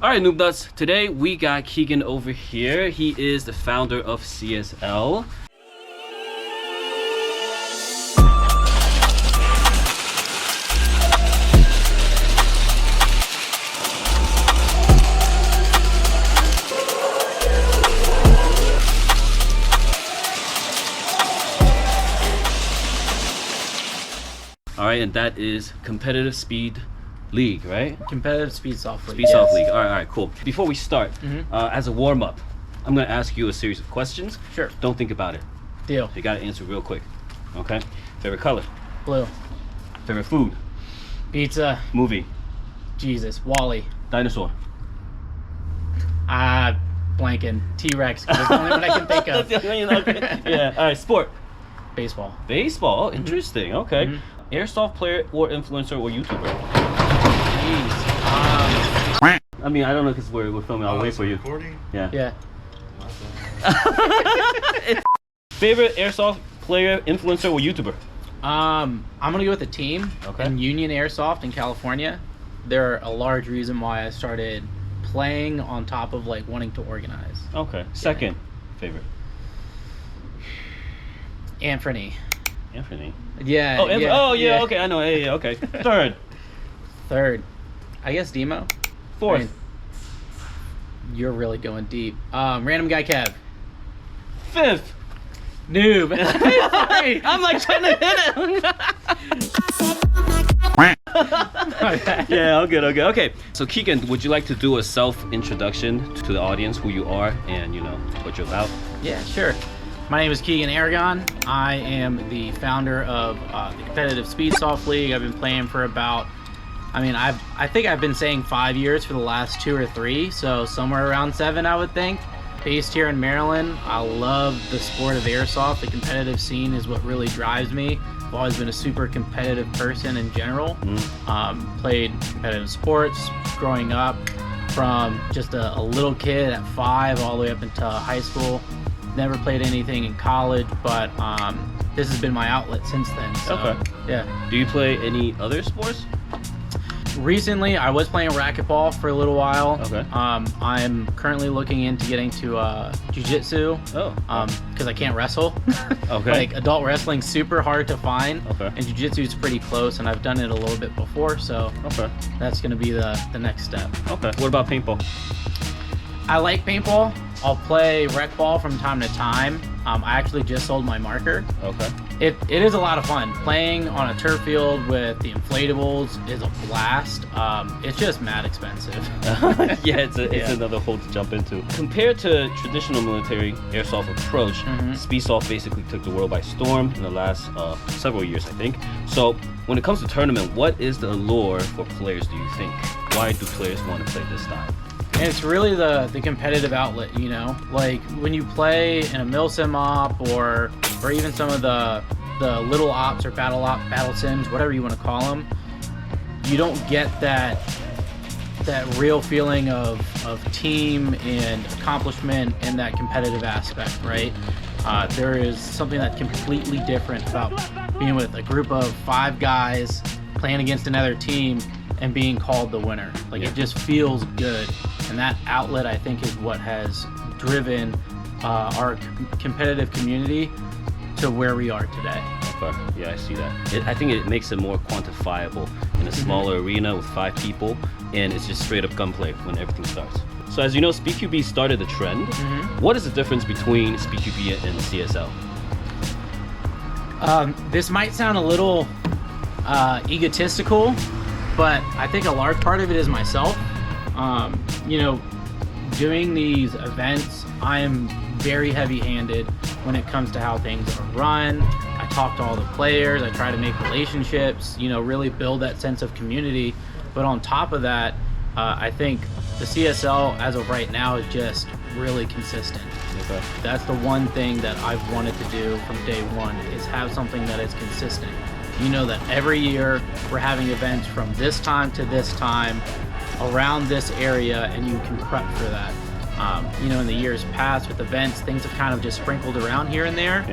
All right, Noob Nuts. Today we got Keegan over here. He is the founder of CSL. All right, and that is Competitive Speed League, right? Competitive Speedsoft League. Speedsoft League. All right, cool. Before we start, as a warm-up, I'm gonna ask you a series of questions. Sure. Don't think about it. Deal. You gotta answer real quick. Okay. Favorite color? Blue. Favorite food? Pizza. Movie? Jesus. Wally. Dinosaur? Blanking. T-Rex. 'Cause it's the only one I can think of. That's the only one, okay. Yeah. All right. Sport? Baseball. Baseball. Oh, interesting. Okay. Airsoft player or influencer or YouTuber? Jeez. I mean, I don't know because we're filming. I'll wait for you. Recording? Yeah. Yeah. Favorite airsoft player, influencer, or YouTuber? I'm gonna go with the team. Okay. In Union Airsoft in California. They're a large reason why I started playing on top of like wanting to organize. Okay. Second favorite? Anthony. Anthony. Yeah. Oh, yeah. Okay, I know. Yeah. Okay. Third. I guess Demo. Fourth. I mean, you're really going deep. Random guy Kev. Fifth. Noob. Sorry. I'm like trying to hit it. Yeah, I'm good. Okay. So Keegan, would you like to do a self-introduction to the audience, who you are and what you're about? Yeah, sure. My name is Keegan Aragon. I am the founder of the Competitive Speedsoft League. I've been playing for about, I think I've been saying 5 years for the last 2 or 3, so somewhere around 7, I would think. Based here in Maryland, I love the sport of airsoft. The competitive scene is what really drives me. I've always been a super competitive person in general. Played competitive sports growing up from just a little kid at 5 all the way up into high school. Never played anything in college, but this has been my outlet since then. So, okay. Yeah. Do you play any other sports? Recently, I was playing racquetball for a little while. Okay. I'm currently looking into getting to jiu-jitsu. Oh. Because I can't wrestle. Okay. Like adult wrestling's super hard to find. Okay. And jiu-jitsu is pretty close, and I've done it a little bit before, so okay. That's gonna be the next step. Okay. What about paintball? I like paintball. I'll play rec ball from time to time. I actually just sold my marker. Okay. It is a lot of fun. Playing on a turf field with the inflatables is a blast. It's just mad expensive. Yeah, it's another hole to jump into. Compared to traditional military airsoft approach, Speedsoft basically took the world by storm in the last several years, I think. So when it comes to tournament, what is the allure for players, do you think? Why do players want to play this style? And it's really the competitive outlet, like when you play in a milsim op or even some of the little ops or battle sims, whatever you want to call them, you don't get that real feeling of team and accomplishment and that competitive aspect, right? There is something that's completely different about being with a group of 5 guys playing against another team and being called the winner. Like, it just feels good. And that outlet, I think, is what has driven our competitive community to where we are today. Okay. Yeah, I see that. I think it makes it more quantifiable in a smaller arena with 5 people, and it's just straight up gunplay when everything starts. So as you know, SpeedQB started the trend. What is the difference between SpeedQB and CSL? This might sound a little egotistical, but I think a large part of it is myself. Doing these events, I am very heavy-handed when it comes to how things are run. I talk to all the players, I try to make relationships, really build that sense of community. But on top of that, I think the CSL as of right now is just really consistent. Okay. That's the one thing that I've wanted to do from day one, is have something that is consistent. You know that every year we're having events from this time to this time around this area, and you can prep for that. In the years past with events, things have kind of just sprinkled around here and there,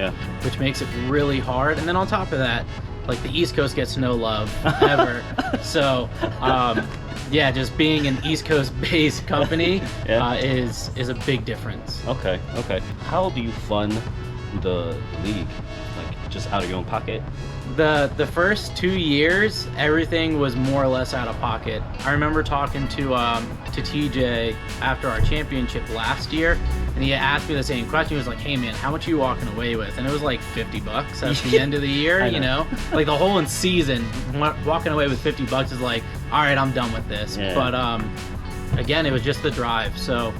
which makes it really hard. And then on top of that, like, the East Coast gets no love ever. So Yeah, just being an East Coast-based company Yeah. Is a big difference. Okay. How do you fund the league? Like just out of your own pocket? The first 2 years, everything was more or less out of pocket. I remember talking to TJ after our championship last year, and he asked me the same question. He was like, "Hey man, how much are you walking away with?" And it was like $50 at the end of the year. You know, like the whole season, walking away with $50 is like, all right, I'm done with this. Yeah. But again, it was just the drive. So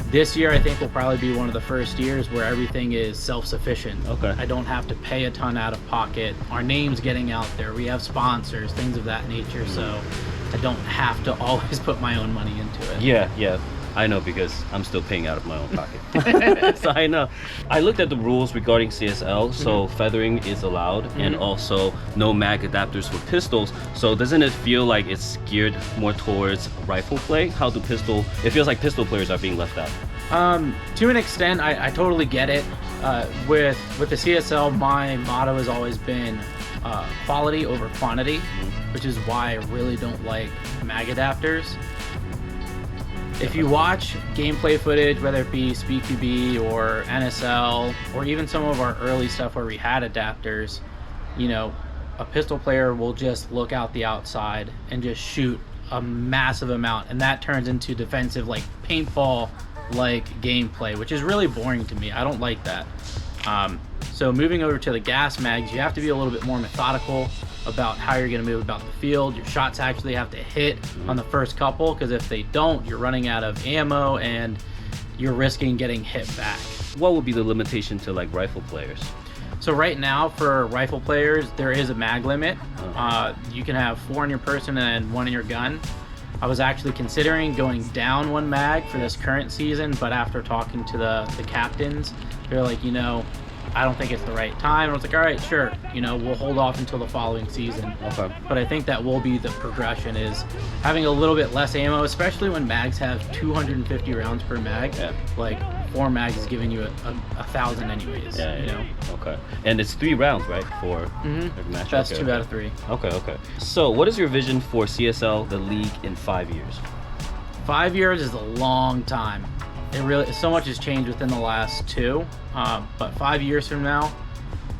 this year, I think, will probably be one of the first years where everything is self-sufficient. Okay. I don't have to pay a ton out of pocket. Our name's getting out there. We have sponsors, things of that nature. So I don't have to always put my own money into it. Yeah. I know because I'm still paying out of my own pocket. So I know. I looked at the rules regarding CSL. So feathering is allowed, and also no mag adapters for pistols. So doesn't it feel like it's geared more towards rifle play? It feels like pistol players are being left out. To an extent, I totally get it. With the CSL, my motto has always been quality over quantity, which is why I really don't like mag adapters. If you watch gameplay footage, whether it be SpeedQB or NSL, or even some of our early stuff where we had adapters, you know, a pistol player will just look out the outside and just shoot a massive amount, and that turns into defensive, like paintball like gameplay, which is really boring to me. I don't like that. So moving over to the gas mags, you have to be a little bit more methodical about how you're going to move about the field. Your shots actually have to hit on the first couple, because if they don't, you're running out of ammo and you're risking getting hit back. What would be the limitation to like rifle players? So right now for rifle players, there is a mag limit. You can have 4 in your person and 1 in your gun. I was actually considering going down 1 mag for this current season, but after talking to the captains, they're like, you know, I don't think it's the right time. And I was like, all right, sure, you know, we'll hold off until the following season. Okay. But I think that will be the progression, is having a little bit less ammo, especially when mags have 250 rounds per mag. Yeah. Like 4 mags is giving you 1,000 anyways. Yeah. You know? Okay. And it's 3 rounds, right, for every match? That's 2 out of 3. Okay. So what is your vision for CSL, the league, in 5 years? 5 years is a long time. It really, so much has changed within the last 2. But 5 years from now,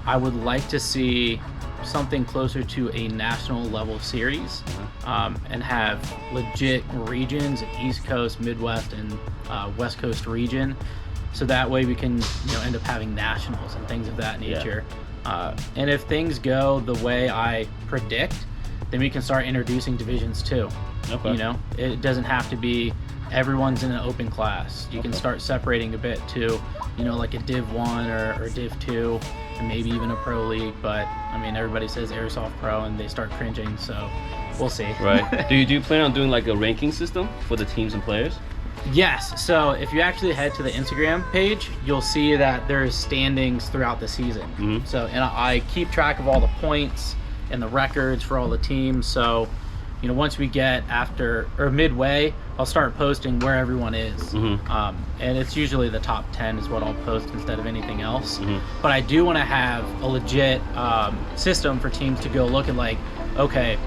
I would like to see something closer to a national level series, and have legit regions, East Coast, Midwest, and West Coast region. So that way we can, you know, end up having nationals and things of that nature. And if things go the way I predict, then we can start introducing divisions too. Okay. You know, it doesn't have to be everyone's in an open class. You can start separating a bit to, you know, like a Div 1 or Div 2, and maybe even a Pro League. But I mean, everybody says Airsoft Pro and they start cringing, so we'll see. Right. Do you plan on doing like a ranking system for the teams and players? Yes. So if you actually head to the Instagram page, you'll see that there's standings throughout the season. So, and I keep track of all the points and the records for all the teams. So, you know, once we get after or midway, I'll start posting where everyone is. And it's usually the top 10 is what I'll post instead of anything else. But I do want to have a legit system for teams to go look and like, okay,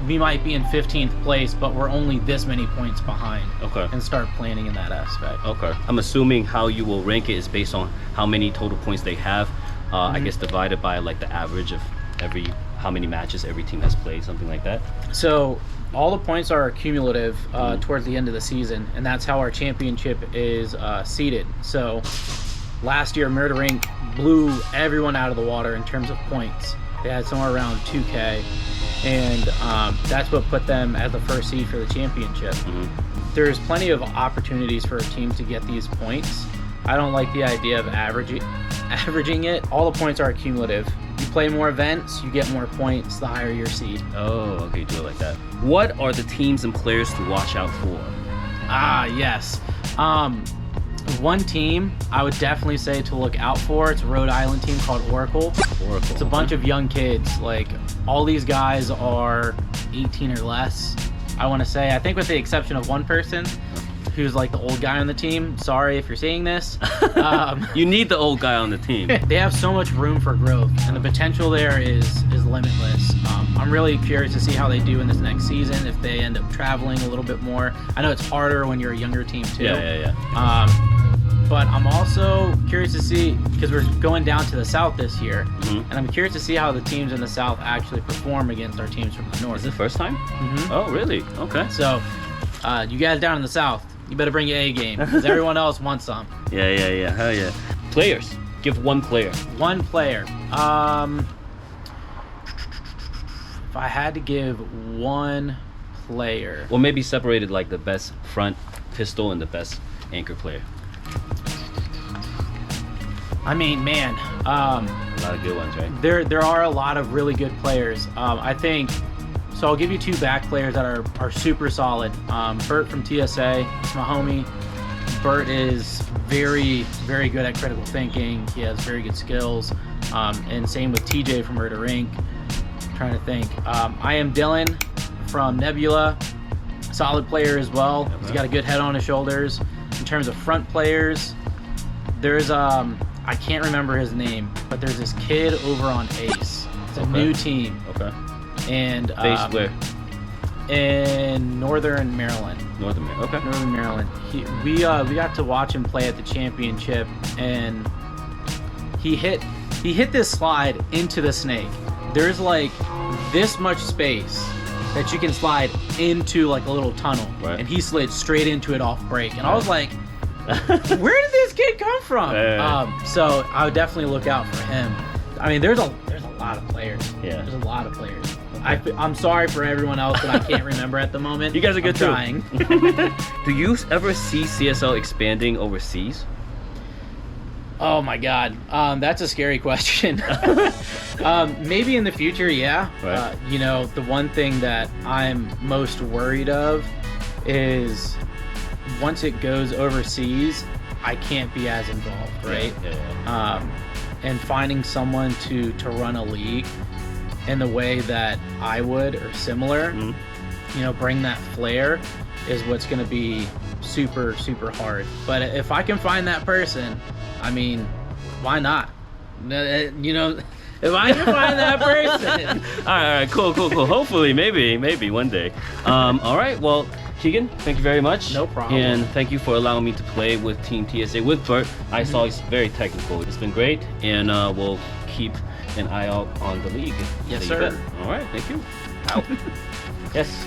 we might be in 15th place, but we're only this many points behind. Okay. And start planning in that aspect. Okay. I'm assuming how you will rank it is based on how many total points they have. I guess divided by like the average of how many matches every team has played, something like that. So all the points are cumulative towards the end of the season, and that's how our championship is seeded. So last year, Murder Inc. blew everyone out of the water in terms of points. They had somewhere around 2K, and that's what put them as the first seed for the championship. There's plenty of opportunities for a team to get these points. I don't like the idea of averaging it. All the points are cumulative. You play more events, you get more points the higher your seed. Oh, okay, do it like that. What are the teams and players to watch out for? Yes. One team I would definitely say to look out for, it's a Rhode Island team called Oracle. It's a bunch of young kids. Like, all these guys are 18 or less, I want to say. I think with the exception of one person who's like the old guy on the team. Sorry if you're seeing this. You need the old guy on the team. They have so much room for growth, and the potential there is limitless. I'm really curious to see how they do in this next season, if they end up traveling a little bit more. I know it's harder when you're a younger team too. Yeah. But I'm also curious to see, because we're going down to the South this year, and I'm curious to see how the teams in the South actually perform against our teams from the North. Is it the first time? Oh, really? Okay. So, you guys down in the South, you better bring your A game, because everyone else wants some. Yeah. Hell yeah. Players. Give one player. One player. If I had to give one player, Or maybe separated like the best front pistol and the best anchor player. I mean, man, A lot of good ones, right? there are a lot of really good players. I think, so I'll give you two back players that are super solid. Bert from TSA, it's my homie. Bert is very, very good at critical thinking. He has very good skills. And same with TJ from Murder Inc. Trying to think. I am Dylan from Nebula, solid player as well. He's got a good head on his shoulders. In terms of front players, there's I can't remember his name, but there's this kid over on Ace. It's a new team. Okay. And Based where? In Northern Maryland. Northern Maryland. Okay. Northern Maryland. We got to watch him play at the championship, and he hit this slide into the snake. There's like this much space that you can slide into like a little tunnel, right. And he slid straight into it off break, and I was like, where did this kid come from? So I would definitely look out for him. I mean, there's a lot of players. Yeah. There's a lot of players. I'm sorry for everyone else that I can't remember at the moment. You guys are good too. Trying. Do you ever see CSL expanding overseas? Oh my God, that's a scary question. Maybe in the future, yeah. Right. You know, the one thing that I'm most worried of is once it goes overseas, I can't be as involved, right? Yeah. And finding someone to run a league in the way that I would or similar, you know, bring that flair is what's going to be super, super hard. But if I can find that person, I mean, why not? You know, if I can find that person. All right, cool. Hopefully, maybe one day. All right, well, Keegan, thank you very much. No problem. And thank you for allowing me to play with Team TSA with Bert. I saw he's very technical. It's been great, and we'll keep an eye out on the league. Yes, sir. All right, thank you. Out. Yes.